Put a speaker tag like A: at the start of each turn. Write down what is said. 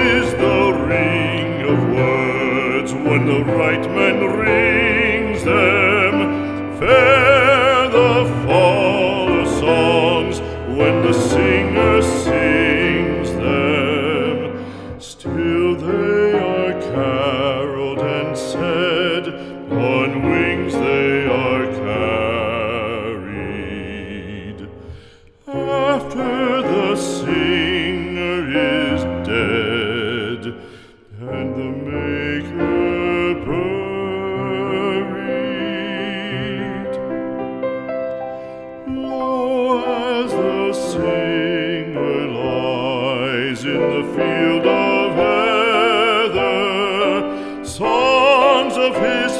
A: is the ring of words when the right man rings them. Fair the fall of songs when the singer sings them. Still they are caroled and said, on wings they are carried. After the singer is dead and the maker buried, lo, as the singer lies in the field of heather, songs of his